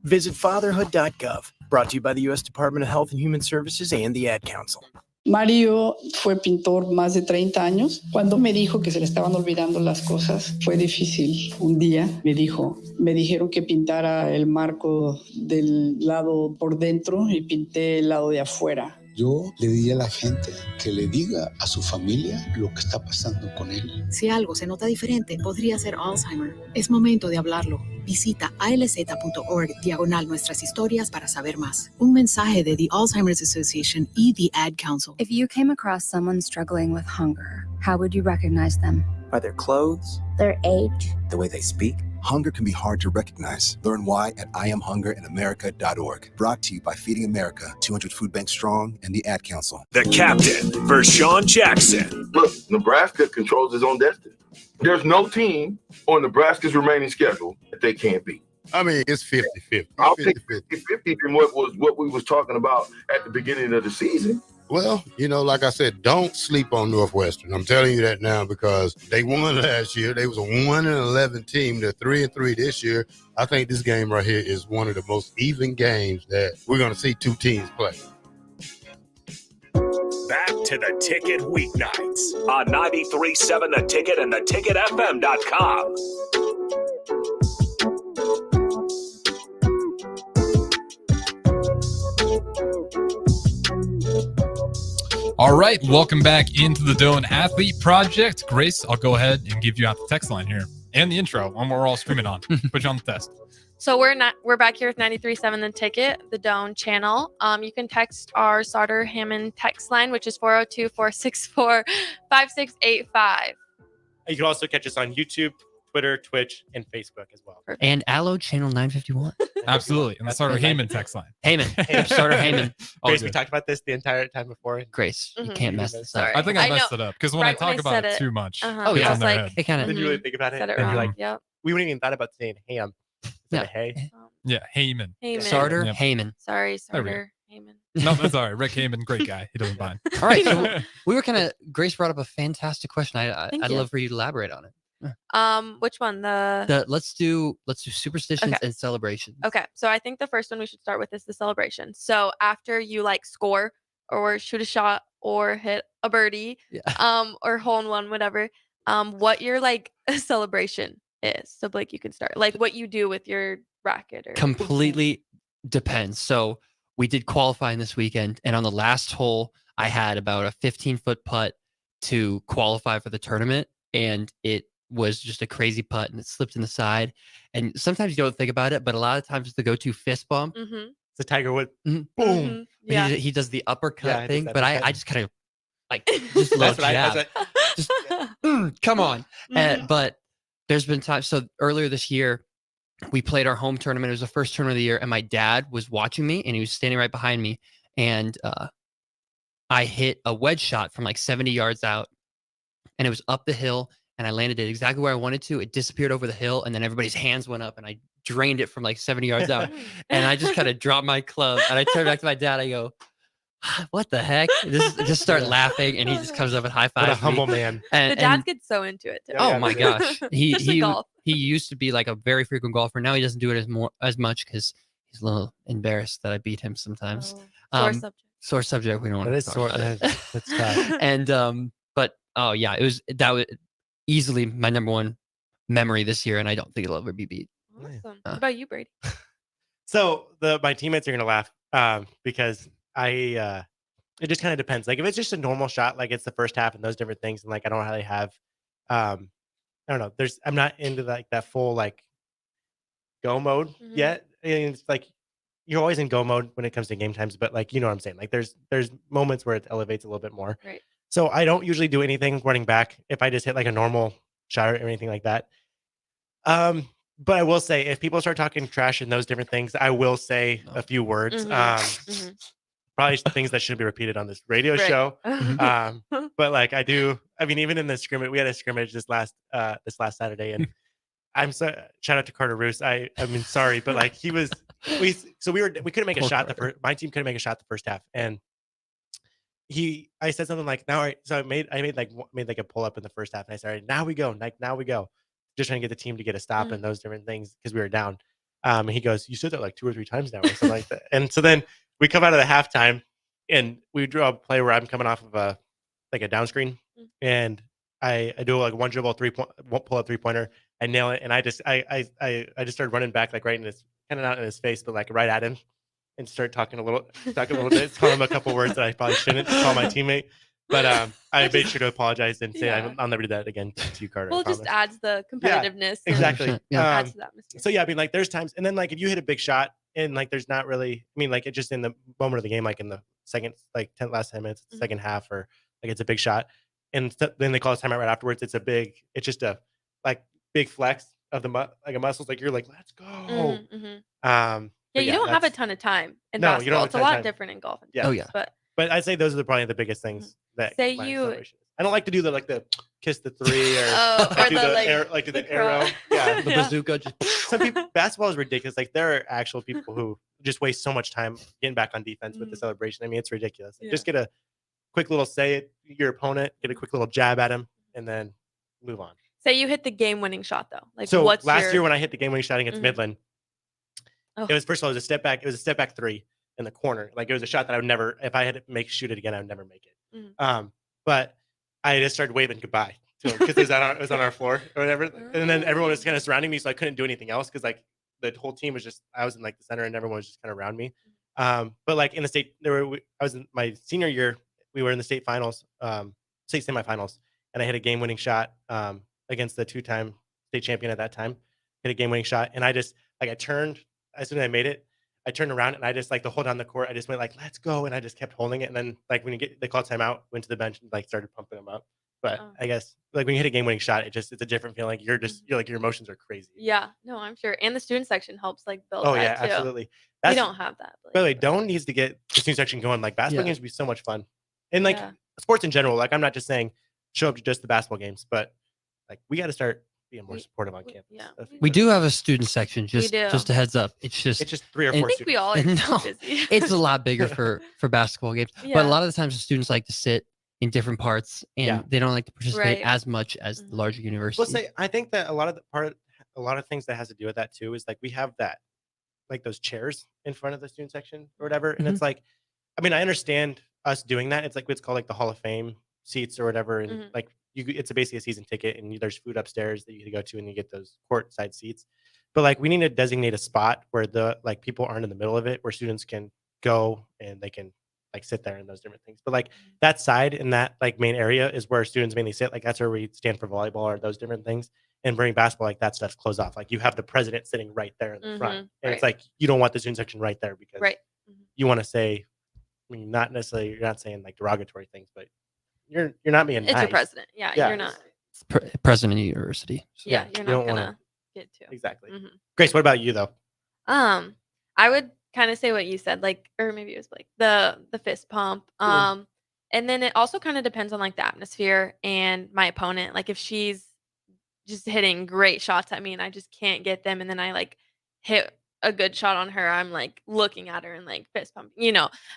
Visit fatherhood.gov. Brought to you by the U.S. Department of Health and Human Services and the Ad Council. Mario fue pintor más de 30 años. Cuando me dijo que se le estaban olvidando las cosas, fue difícil. Un día me dijeron que pintara el marco del lado por dentro y pinté el lado de afuera. Yo le diría a la gente que le diga a su familia lo que está pasando con él. Si algo se nota diferente, podría ser Alzheimer. Es momento de hablarlo. Visita alz.org/nuestras historias para saber más. Un mensaje de the Alzheimer's Association y the Ad Council. If you came across someone struggling with hunger, how would you recognize them? By their clothes, their age, the way they speak. Hunger can be hard to recognize. Learn why at IamHungerInAmerica.org. Brought to you by Feeding America, 200 Food Banks Strong, and the Ad Council. The captain, Vershawn Jackson. Look, Nebraska controls his own destiny. There's no team on Nebraska's remaining schedule that they can't beat. I mean, it's 50-50. I'll take 50-50 from what we was talking about at the beginning of the season. Well, like I said, don't sleep on Northwestern. I'm telling you that now because they won last year. They was a 1-11 team. They're 3-3 this year. I think this game right here is one of the most even games that we're going to see two teams play. Back to the Ticket weeknights on 93.7 The Ticket and theticketfm.com. All right, welcome back into the Doane Athlete Project. Grace, I'll go ahead and give you out the text line here and the intro when we're all streaming on. Put you on the test. So we're back here with 93.7 The Ticket, the Doane channel. You can text our Sauter Hammond text line, which is 402-464-5685. You can also catch us on YouTube, Twitter, Twitch, and Facebook as well. And Allo Channel 951. Absolutely. And the Sauter Heyman text line. Heyman. Sauter Heyman. Grace, we talked about this the entire time before. Grace, you can't mess this up. I think I messed it up because when I talk about it too much, Oh, it's yeah. in their Like, head. It kind Then you really think about it. Said it and you're wrong. like, Yep. we wouldn't even thought about saying ham. Yeah. Hey. Yeah, Heyman. Heyman. Sauter Yep. Heyman. Sorry, There we Sauter Heyman. No, that's all right. Rick Heyman, great guy. He doesn't mind. All right. So we were Grace brought up a fantastic question. I'd Thank you. love for you to elaborate on it. Which one? Let's do superstitions Okay. and celebrations. Okay, so I think the first one we should start with is the celebration. So after you like score or shoot a shot or hit a birdie, or hole in one, whatever, what your like celebration is. So Blake, you can start. Like what you do with your racket or Completely depends. So we did qualifying this weekend, and on the last hole, I had about a 15-foot putt to qualify for the tournament, and it was just a crazy putt, and it slipped in the side. And sometimes you don't think about it, but a lot of times it's the go-to fist bump. Mm-hmm. It's a Tiger Woods. Boom. Mhm. Yeah. He does the uppercut Yeah, thing, that but uppercut. I just kind of like just a little jab. Just come on. Mhm. But there's been times. So earlier this year, we played our home tournament. It was the first tournament of the year, and my dad was watching me, and he was standing right behind me. And I hit a wedge shot from like 70 yards out, and it was up the hill, and I landed it exactly where I wanted to. It disappeared over the hill, and then everybody's hands went up, and I drained it from like 70 yards out. And I just kind of dropped my club, and I turned back to my dad. I go, "What the heck?" Just start laughing, and he just comes up and high fives. What a humble man. The dads get so into it too. Oh my gosh, Especially golf. he used to be like a very frequent golfer. Now he doesn't do it as much because he's a little embarrassed that I beat him sometimes. Sore subject. Sore subject. We don't want That to is talk sore. about it. That's tough. And but oh yeah, that was easily my number one memory this year, and I don't think it'll ever be beat. Awesome. What about you, Brady? So my teammates are gonna laugh because it just kind of depends. Like if it's just a normal shot, like it's the first half and those different things, and like I don't really have, I don't know. I'm not into like that full like go mode yet. And it's like you're always in go mode when it comes to game times, but like you know what I'm saying. Like there's moments where it elevates a little bit more. Right. So I don't usually do anything running back if I just hit like a normal shot or anything like that. But I will say if people start talking trash and those different things, I will say a few words. Probably things that shouldn't be repeated on this radio show. But like I mean, even in the scrimmage, we had a scrimmage this last Saturday, and shout out to Carter Roos. I mean, sorry, but like we couldn't make a shot my team couldn't make a shot the first half, and I said something like, now, so I made like a pull up in the first half, and I said, all right, now we go, just trying to get the team to get a stop and those different things because we were down. And he goes, you said that like 2 or 3 times now or something like that. And so then we come out of the halftime and we draw a play where I'm coming off of a down screen, and I do like one dribble pull up 3-pointer. I nail it, and I just started running back like right in his kind of not in his face, but like right at him, and start talking a little bit, calling him a couple words that I probably shouldn't call my teammate. But I made sure to apologize and say I'll never do that again to you, Carter. Well, it just adds the competitiveness. Yeah, exactly. Adds to the atmosphere. So yeah, I mean, like there's times, and then like if you hit a big shot and like there's not really, I mean, like it just in the moment of the game, like in the second, like last 10 minutes, second half, or like it's a big shot, and then they call a timeout right afterwards. It's just a like big flex of the muscles. Like you're like, let's go. Yeah, you don't have a ton of time in basketball. You don't have it's a lot different in golf. Yeah. Oh yeah. But I'd say those are probably the biggest things that say my you. celebration is. I don't like to do the kiss the 3 or do the arrow. Yeah, the bazooka. Some people, basketball is ridiculous. Like there are actual people who just waste so much time getting back on defense with the celebration. I mean, it's ridiculous. Like, just get a quick little say it your opponent, get a quick little jab at him, and then move on. Say you hit the game-winning shot though. Like so what's last year when I hit the game-winning shot against Mhm. Midland, it was first of all it was a step back. It was a step back 3 in the corner. Like it was a shot that I would never, if I had to shoot it again, I would never make it. But I just started waving goodbye to him because it was on our floor or whatever. And then everyone was kind of surrounding me, so I couldn't do anything else because like the whole team was just, I was in like the center and everyone was just kind of around me. But like in the state, I was in my senior year, we were in the state finals, state semifinals, and I hit a game-winning shot against the 2-time state champion at that time. Hit a game-winning shot, and I just like I turned as soon as I made it. I turned around and I just like to hold down the court. I just went like, "Let's go!" and I just kept holding it. And then like when they called timeout, went to the bench and like started pumping them up. But I guess like when you hit a game-winning shot, it's a different feeling. You're like your emotions are crazy. Yeah, no, I'm sure. And the student section helps like build. Oh that yeah, too. absolutely. We don't have that. By the way, Doane needs to get the student section going. Like basketball games would be so much fun, and like sports in general. Like I'm not just saying show up to just the basketball games, but like we got to start being more supportive on campus. Yeah, we do have a student section. Just a heads up. It's just 3 or 4 I think we all are no, busy. it's a lot bigger for basketball games. But a lot of the times the students like to sit in different parts, and they don't like to participate Right. as much as the larger Mm-hmm. universities. Let's say I think that a lot of things that has to do with that too is like we have that like those chairs in front of the student section or whatever, and Mhm. it's like, I mean, I understand us doing that. It's like it's called like the Hall of Fame seats or whatever, and Mhm. like it's basically a season ticket, and there's food upstairs that you can go to, and you get those court side seats. But like we need to designate a spot where the like people aren't in the middle of it, where students can go and they can like sit there and those different things. But like that side in that like main area is where students mainly sit. Like that's where we stand for volleyball or those different things. And during basketball, like that stuff's closed off. Like you have the president sitting right there in the front, Mhm, and it's right. like you don't want the student section right there because Right. you want to say, I mean, not necessarily you're not saying like derogatory things, but you're not being It's nice. your president. Yeah, Yeah. you're not. President of the university. Yeah, you're you not don't gonna wanna- get to. Exactly. Mhm. Grace, what about you though? I would kind of say what you said, like, or maybe it was like the fist pump. And then it also kind of depends on like the atmosphere and my opponent. Like if she's just hitting great shots at me and I just can't get them, and then I like hit a good shot on her, I'm like looking at her and like fist pumping.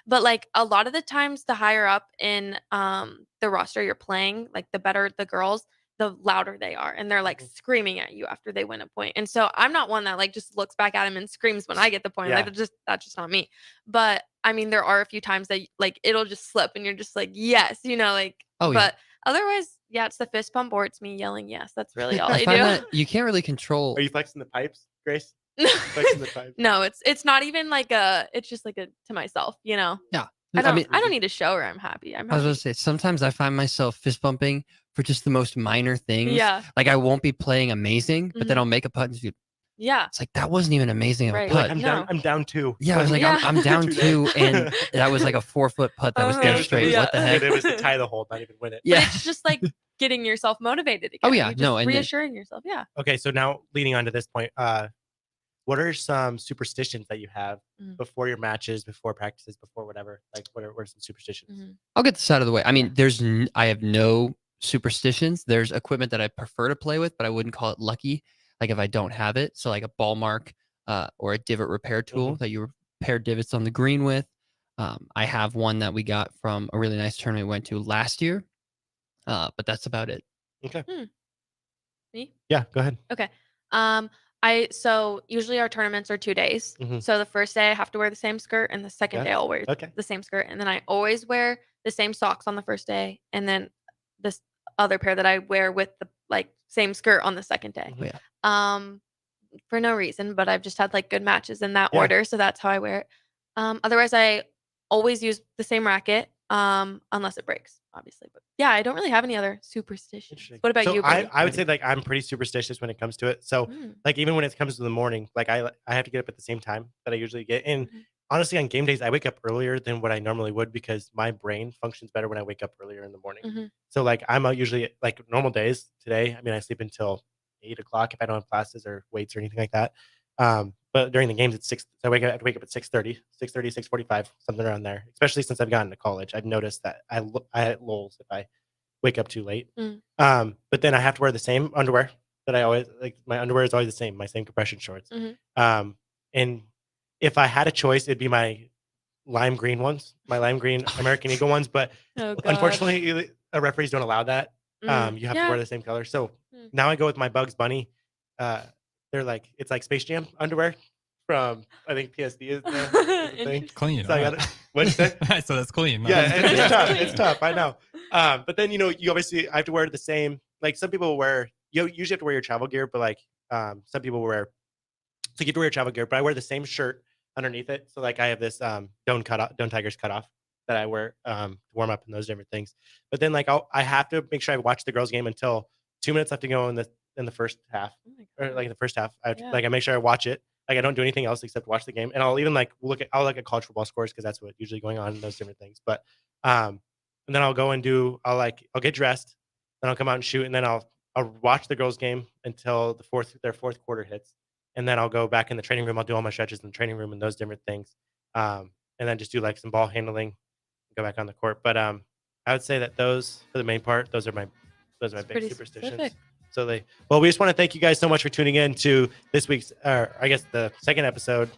But like a lot of the times, the higher up in the roster you're playing, like the better the girls, the louder they are, and they're like screaming at you after they win a point. And so I'm not one that like just looks back at him and screams when I get the point. Yeah. Like that's just not me. But I mean, there are a few times that like it'll just slip and you're just like, yes, like. Oh, yeah. But otherwise, yeah, it's the fist pump or it's me yelling yes. That's really all I I find do. that you can't really control. Are you flexing the pipes, Grace? Flexing the pipes. No, it's not even like it's just like a to myself. Yeah. I I mean, don't need to show her I'm happy. I'm I was happy. gonna say sometimes I find myself fist bumping for just the most minor things. Yeah. Like I won't be playing amazing, but then Mhm. I'll make a putt and just be, Yeah. it's like that wasn't even amazing of a Right. putt. I'm No. down two. Yeah, I was like, Yeah. I'm down two, and that was like a 4-foot putt that was Uh-huh. dead straight. Yeah. What the heck? It was to tie the hole, not even win it. But Yeah. it's just like getting yourself motivated again. Oh, yeah. You're just No, and then- reassuring yourself. Yeah. Okay, so now leading on to this point, what are some superstitions that you have Mhm. before your matches, before practices, before whatever? Like, what are some superstitions? Mhm. I'll get this out of the way. I mean, I have no superstitions. There's equipment that I prefer to play with, but I wouldn't call it lucky. Like if I don't have it, so like a ball mark or a divot repair tool that you repair divots on the green with. I have one that we got from a really nice tournament we went to last year, but that's about it. Okay. Me? Yeah, go ahead. Okay. So usually our tournaments are 2 days. Mhm. So the first day I have to wear the same skirt, and the second Yeah. day I'll wear Okay. the same skirt, and then I always wear the same socks on the first day, and then this other pair that I wear with the like same skirt on the second day. Oh, yeah. For no reason, but I've just had like good matches in that Yeah. order, so that's how I wear it. Otherwise I always use the same racket, unless it breaks, obviously. But yeah, I don't really have any other superstitions. What about So you, I, Brady? I would say like I'm pretty superstitious when it comes to it. So Mm. like even when it comes to the morning, like I have to get up at the same time that I usually get. And Mhm. honestly, on game days, I wake up earlier than what I normally would because my brain functions better when I wake up earlier in the morning. Mhm. So like I'm out usually like normal days today. I mean, I sleep until 8 o'clock if I don't have classes or weights or anything like that. But during the games it's 6. So I have to wake up at 6:30, 6:45, something around there. Especially since I've gotten to college, I've noticed that I had lulls if I wake up too late. Mm. But then I have to wear the same underwear that I always like. My underwear is always the same, my same compression shorts. Mhm. And if I had a choice, it'd be my lime green ones, my lime green American Eagle ones. But Oh, God. unfortunately, referees don't allow that. You have to Yeah. wear the same color. So Mm. now I go with my Bugs Bunny. They're like it's like Space Jam underwear from I think PSD is the thing. Clean. So I got what you say? So that's clean. Yeah, it's tough. It's tough. I know. But then you obviously I have to wear the same. Like some people wear you usually have to wear your travel gear, but like some people wear so you have to wear your travel gear. But I wear the same shirt underneath it. So like I have this Doane Tigers cutoff that I wear to warm up and those different things. But then like I have to make sure I watch the girls' game until 2 minutes left to go in the first half, or like the first half. I make sure I watch it. Like I don't do anything else except watch the game, and I'll even like look at college football scores because that's what's usually going on in those different things. But and then I'll go and I'll get dressed, then I'll come out and shoot, and then I'll watch the girls' game until their fourth quarter hits, and then I'll go back in the training room. I'll do all my stretches in the training room and those different things, and then just do like some ball handling, go back on the court. But I would say that those for the main part, those are my big Pretty superstitions. specific. Absolutely. Well, we just want to thank you guys so much for tuning in to this week's, I guess the second episode,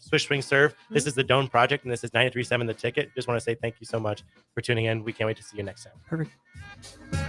Swish Swing Serve. This is the Doane Project, and this is 93.7 The Ticket. Just want to say thank you so much for tuning in. We can't wait to see you next time. Perfect.